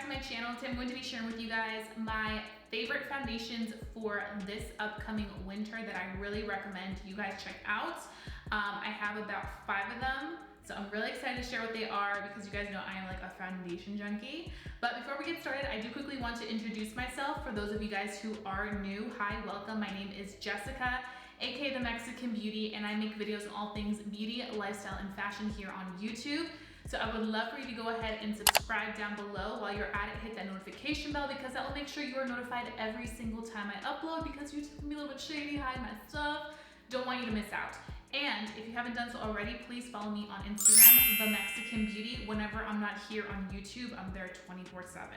my channel. Today I'm going to be sharing with you guys my favorite foundations for this upcoming winter that I really recommend you guys check out. I have about 5 of them, so I'm really excited to share what they are because you guys know I am like a foundation junkie. But before we get started, I do quickly want to introduce myself for those of you guys who are new. Hi, welcome. My name is Jessica, aka the Mexican Beauty, and I make videos on all things beauty, lifestyle, and fashion here on YouTube. So I would love for you to go ahead and subscribe down below. While you're at it, hit that notification bell because that will make sure you are notified every single time I upload, because YouTube can be a little bit shady, hide my stuff. Don't want you to miss out. And if you haven't done so already, please follow me on Instagram, The Mexican Beauty. Whenever I'm not here on YouTube, I'm there 24/7.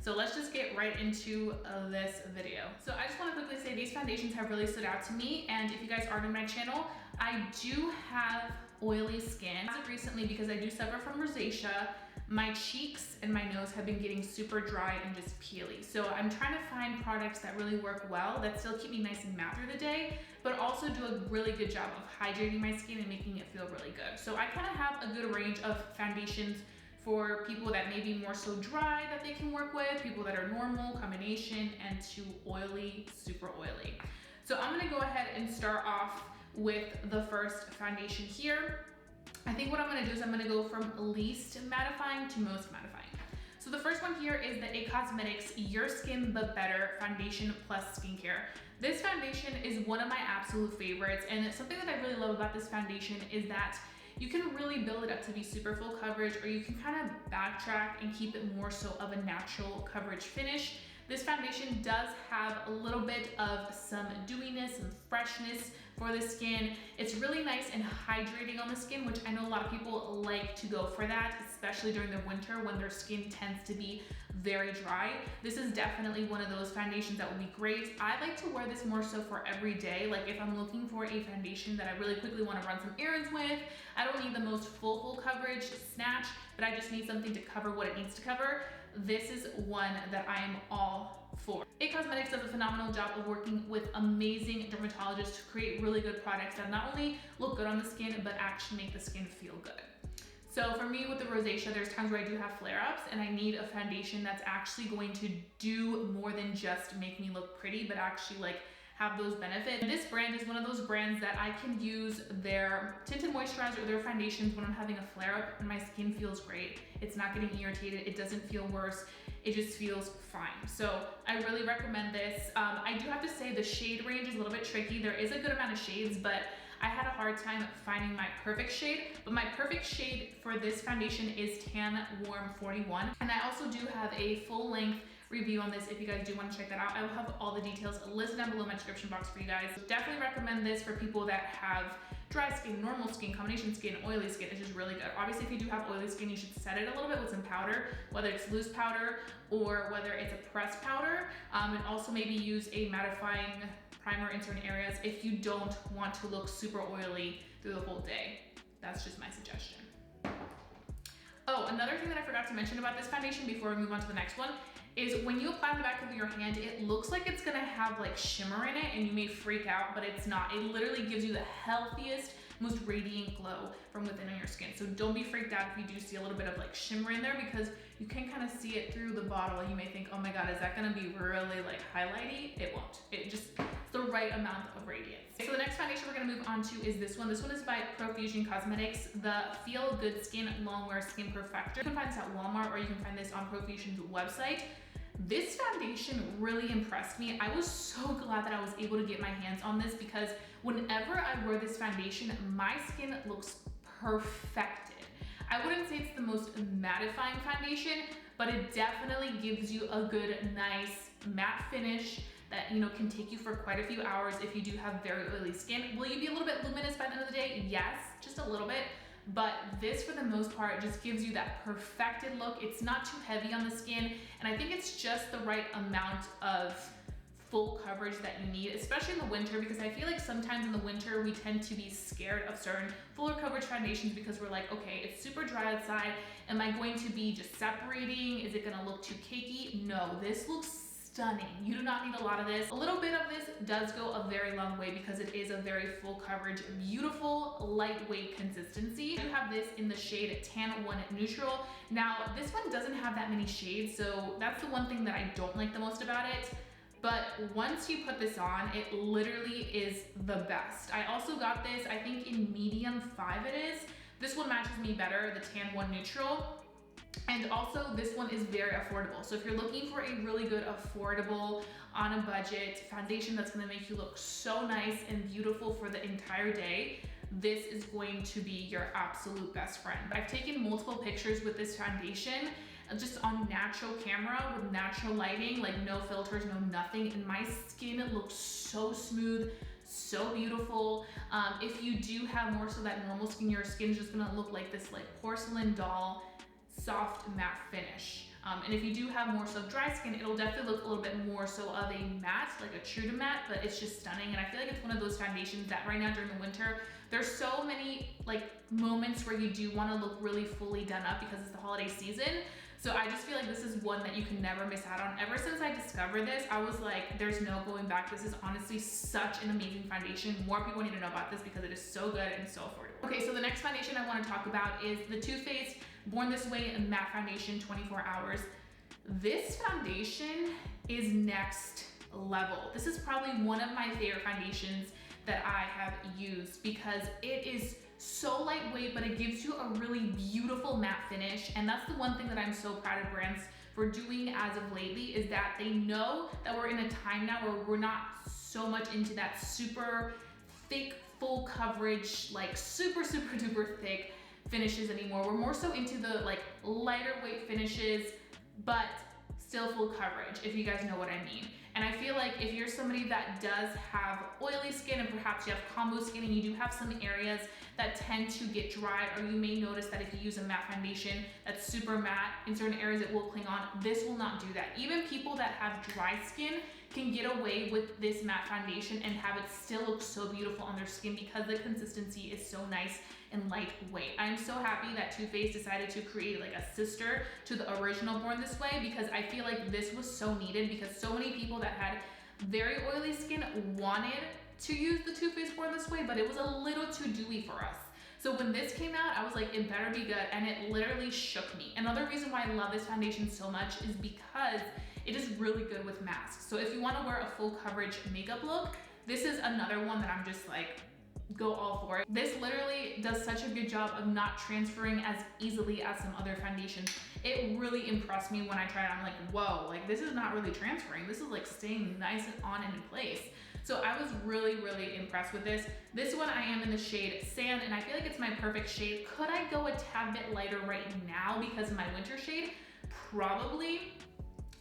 So let's just get right into this video. So I just want to quickly say these foundations have really stood out to me, and if you guys are new to my channel, I do have oily skin. As of recently, because I do suffer from rosacea, my cheeks and my nose have been getting super dry and just peely. So I'm trying to find products that really work well, that still keep me nice and matte through the day, but also do a really good job of hydrating my skin and making it feel really good. So I kind of have a good range of foundations for people that may be more so dry that they can work with, people that are normal, combination, and too oily, super oily. So I'm gonna go ahead and start off with the first foundation here. I think what I'm gonna do is I'm gonna go from least mattifying to most mattifying. So the first one here is the Cosmetics Your Skin But Better Foundation Plus Skincare. This foundation is one of my absolute favorites, and something that I really love about this foundation is that you can really build it up to be super full coverage, or you can kind of backtrack and keep it more so of a natural coverage finish. This foundation does have a little bit of some dewiness and freshness for the skin. It's really nice and hydrating on the skin, which I know a lot of people like to go for that, especially during the winter when their skin tends to be very dry. This is definitely one of those foundations that would be great. I like to wear this more so for every day. Like if I'm looking for a foundation that I really quickly want to run some errands with, I don't need the most full coverage snatch, but I just need something to cover what it needs to cover. This is one that I am all for. Cosmetics does a phenomenal job of working with amazing dermatologists to create really good products that not only look good on the skin, but actually make the skin feel good. So for me with the rosacea, there's times where I do have flare-ups and I need a foundation that's actually going to do more than just make me look pretty, but actually like have those benefits. And this brand is one of those brands that I can use their tinted moisturizer or their foundations when I'm having a flare-up and my skin feels great. It's not getting irritated, it doesn't feel worse, it just feels fine. So I really recommend this. I do have to say the shade range is a little bit tricky. There is a good amount of shades, but I had a hard time finding my perfect shade. But my perfect shade for this foundation is Tan Warm 41. And I also do have a full length review on this if you guys do want to check that out. I will have all the details listed down below in my description box for you guys. Definitely recommend this for people that have dry skin, normal skin, combination skin, oily skin. It's just really good. Obviously, if you do have oily skin, you should set it a little bit with some powder, whether it's loose powder or whether it's a pressed powder, and also maybe use a mattifying primer in certain areas if you don't want to look super oily through the whole day. That's just my suggestion. Oh, another thing that I forgot to mention about this foundation before we move on to the next one is when you apply on the back of your hand, it looks like it's gonna have like shimmer in it, and you may freak out, but it's not. It literally gives you the healthiest, most radiant glow from within your skin. So don't be freaked out if you do see a little bit of like shimmer in there, because you can kind of see it through the bottle and you may think, oh my God, is that gonna be really like highlighty? It won't. It's the right amount of radiance. So the next foundation we're gonna move on to is this one. This one is by Profusion Cosmetics, the Feel Good Skin Longwear Skin Perfector. You can find this at Walmart, or you can find this on Profusion's website. This foundation really impressed me. I was so glad that I was able to get my hands on this, because whenever I wear this foundation, my skin looks perfected. I wouldn't say it's the most mattifying foundation, but it definitely gives you a good, nice matte finish that, you know, can take you for quite a few hours if you do have very oily skin. Will you be a little bit luminous by the end of the day? Yes, just a little bit. But this, for the most part, just gives you that perfected look. It's not too heavy on the skin, and I think it's just the right amount of full coverage that you need, especially in the winter, because I feel like sometimes in the winter we tend to be scared of certain fuller coverage foundations because we're like, okay, it's super dry outside. Am I going to be just separating? Is it gonna look too cakey? No, this looks stunning. You do not need a lot of this. A little bit of this does go a very long way because it is a very full coverage, beautiful, lightweight consistency. You have this in the shade Tan 1 Neutral. Now, this one doesn't have that many shades, so that's the one thing that I don't like the most about it. But once you put this on, it literally is the best. I also got this, I think in medium 5 it is. This one matches me better, the Tan 1 Neutral. And also this one is very affordable. So if you're looking for a really good, affordable, on a budget foundation that's gonna make you look so nice and beautiful for the entire day, this is going to be your absolute best friend. I've taken multiple pictures with this foundation just on natural camera with natural lighting, like no filters, no nothing, and my skin looks so smooth, so beautiful. If you do have more so that normal skin, your skin is just gonna look like this like porcelain doll, soft matte finish. And if you do have more so dry skin, it'll definitely look a little bit more so of a matte, like a true to matte, but it's just stunning. And I feel like it's one of those foundations that right now during the winter, there's so many like moments where you do wanna look really fully done up because it's the holiday season. So I just feel like this is one that you can never miss out on. Ever since I discovered this, I was like, there's no going back. This is honestly such an amazing foundation. More people need to know about this because it is so good and so affordable. Okay, so the next foundation I wanna talk about is the Too Faced Born This Way Matte Foundation 24 Hours. This foundation is next level. This is probably one of my favorite foundations that I have used because it is so lightweight, but it gives you a really beautiful matte finish. And that's the one thing that I'm so proud of brands for doing as of lately, is that they know that we're in a time now where we're not so much into that super thick, full coverage, like super duper thick finishes anymore. We're more so into the like lighter weight finishes, but still full coverage, if you guys know what I mean. And I feel like if you're somebody that does have oily skin and perhaps you have combo skin and you do have some areas that tend to get dry, or you may notice that if you use a matte foundation that's super matte, in certain areas it will cling on, this will not do that. Even people that have dry skin can get away with this matte foundation and have it still look so beautiful on their skin because the consistency is so nice and lightweight. I'm so happy that Too Faced decided to create like a sister to the original Born This Way, because I feel like this was so needed because so many people that had very oily skin wanted to use the Too Faced Born This Way, but it was a little too dewy for us. So when this came out, I was like, it better be good, and it literally shook me. Another reason why I love this foundation so much is because it is really good with masks. So if you wanna wear a full coverage makeup look, this is another one that I'm just like, go all for it. This literally does such a good job of not transferring as easily as some other foundations. It really impressed me when I tried it. I'm like, whoa, like this is not really transferring. This is like staying nice and on and in place. So I was really impressed with this. This one I am in the shade Sand, and I feel like it's my perfect shade. Could I go a tad bit lighter right now because of my winter shade? Probably.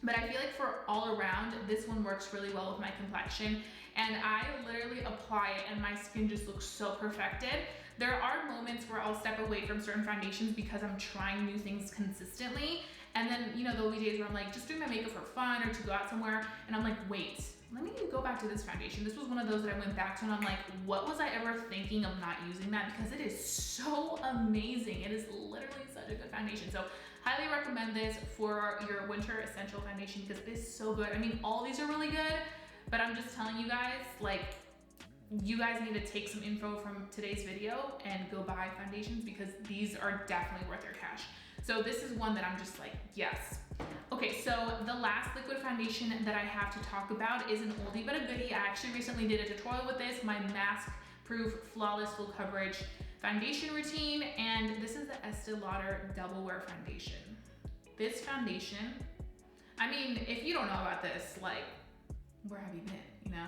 But I feel like for all around, this one works really well with my complexion. And I literally apply it and my skin just looks so perfected. There are moments where I'll step away from certain foundations because I'm trying new things consistently. And then, you know, there'll be days where I'm like, just doing my makeup for fun or to go out somewhere. And I'm like, wait, let me go back to this foundation. This was one of those that I went back to and I'm like, what was I ever thinking of not using that? Because it is so amazing. It is literally such a good foundation. So highly recommend this for your winter essential foundation because it is so good. I mean, all these are really good, but I'm just telling you guys, like, you guys need to take some info from today's video and go buy foundations because these are definitely worth your cash. So this is one that I'm just like, yes. Okay, so the last liquid foundation that I have to talk about is an oldie but a goodie. I actually recently did a tutorial with this, my mask proof flawless full coverage foundation routine, and this is the Estee Lauder Double Wear Foundation. This foundation, I mean, if you don't know about this, like, where have you been, you know?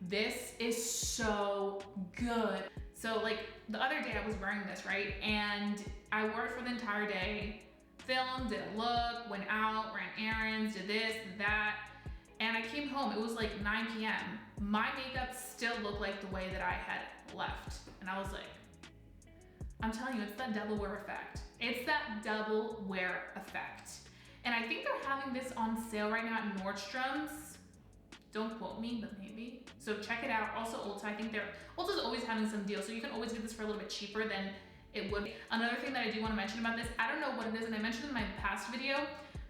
This is so good. So like the other day I was wearing this, right? And I wore it for the entire day, filmed, did a look, went out, ran errands, did this, did that. And I came home, it was like 9 p.m. My makeup still looked like the way that I had left. And I was like, I'm telling you, it's that double wear effect. It's that double wear effect. And I think they're having this on sale right now at Nordstrom's. Don't quote me, but maybe. So check it out. Also Ulta, I think Ulta's always having some deals, so you can always get this for a little bit cheaper than it would. Another thing that I do want to mention about this, I don't know what it is, and I mentioned in my past video,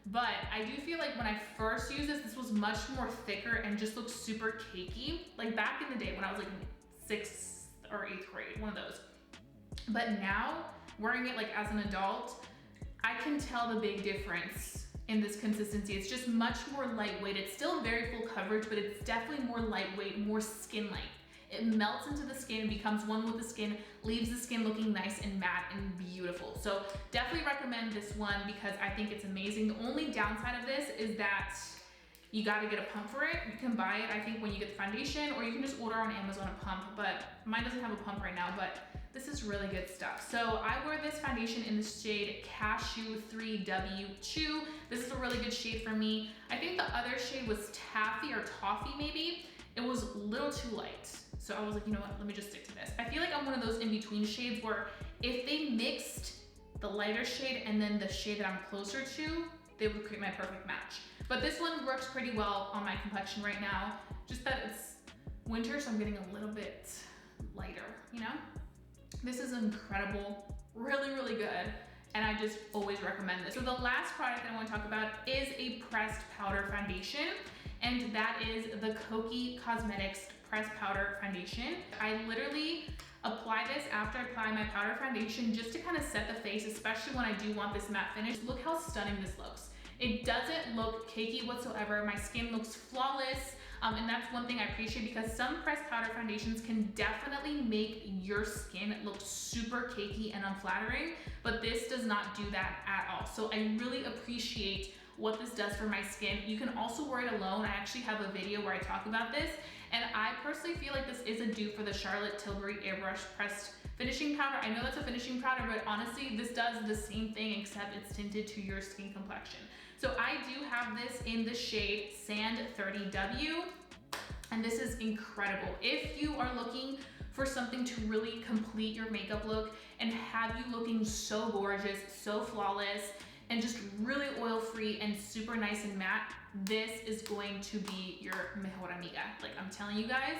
But I do feel like when I first used this, this was much more thicker and just looked super cakey. Like back in the day when I was like in 6th or 8th grade, one of those. But now, wearing it like as an adult, I can tell the big difference in this consistency. It's just much more lightweight. It's still very full coverage, but it's definitely more lightweight, more skin-like. It melts into the skin, becomes one with the skin, leaves the skin looking nice and matte and beautiful. So definitely recommend this one because I think it's amazing. The only downside of this is that you gotta get a pump for it. You can buy it, I think, when you get the foundation, or you can just order on Amazon a pump, but mine doesn't have a pump right now, but this is really good stuff. So I wear this foundation in the shade Cashew 3W Chew. This is a really good shade for me. I think the other shade was Taffy or Toffee maybe. It was a little too light. So I was like, you know what, let me just stick to this. I feel like I'm one of those in-between shades where if they mixed the lighter shade and then the shade that I'm closer to, they would create my perfect match. But this one works pretty well on my complexion right now. Just that it's winter, so I'm getting a little bit lighter, you know? This is incredible, really, really good. And I just always recommend this. So the last product that I want to talk about is a pressed powder foundation. And that is the Kokie Cosmetics Pressed Powder Foundation. I literally apply this after I apply my powder foundation just to kind of set the face, especially when I do want this matte finish. Look how stunning this looks. It doesn't look cakey whatsoever. My skin looks flawless. And that's one thing I appreciate because some pressed powder foundations can definitely make your skin look super cakey and unflattering, but this does not do that at all. So I really appreciate what this does for my skin. You can also wear it alone. I actually have a video where I talk about this, and I personally feel like this is a dupe for the Charlotte Tilbury Airbrush Pressed Finishing Powder. I know that's a finishing powder, but honestly, this does the same thing except it's tinted to your skin complexion. So I do have this in the shade Sand 30W, and this is incredible. If you are looking for something to really complete your makeup look and have you looking so gorgeous, so flawless, and just really oil-free and super nice and matte, this is going to be your mejor amiga. Like I'm telling you guys,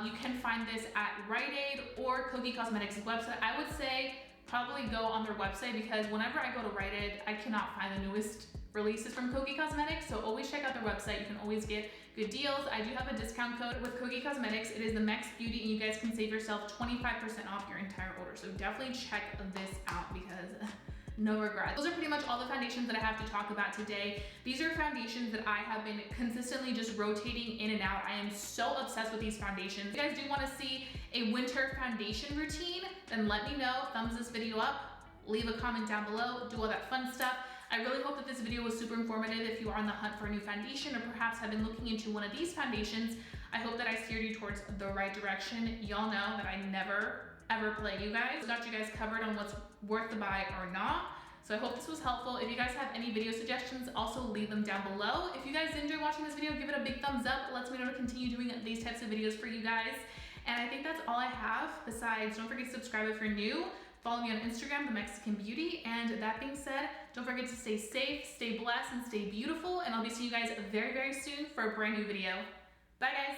you can find this at Rite Aid or Kokie Cosmetics' website. I would say probably go on their website because whenever I go to Rite Aid, I cannot find the newest releases from Kokie Cosmetics, so always check out their website. You can always get good deals. I do have a discount code with Kokie Cosmetics. It is the Mex Beauty, and you guys can save yourself 25% off your entire order. So definitely check this out because no regrets. Those are pretty much all the foundations that I have to talk about today. These are foundations that I have been consistently just rotating in and out. I am so obsessed with these foundations. If you guys do want to see a winter foundation routine, then let me know. Thumbs this video up, leave a comment down below, do all that fun stuff. I really hope that this video was super informative if you are on the hunt for a new foundation or perhaps have been looking into one of these foundations. I hope that I steered you towards the right direction. Y'all know that I never ever play you guys. I got you guys covered on what's worth the buy or not. So I hope this was helpful. If you guys have any video suggestions, also leave them down below. If you guys enjoyed watching this video, give it a big thumbs up. It lets me know to continue doing these types of videos for you guys. And I think that's all I have. Besides, don't forget to subscribe if you're new. Follow me on Instagram, The Mexican Beauty. And that being said, don't forget to stay safe, stay blessed, and stay beautiful. And I'll be seeing you guys very, very soon for a brand new video. Bye, guys.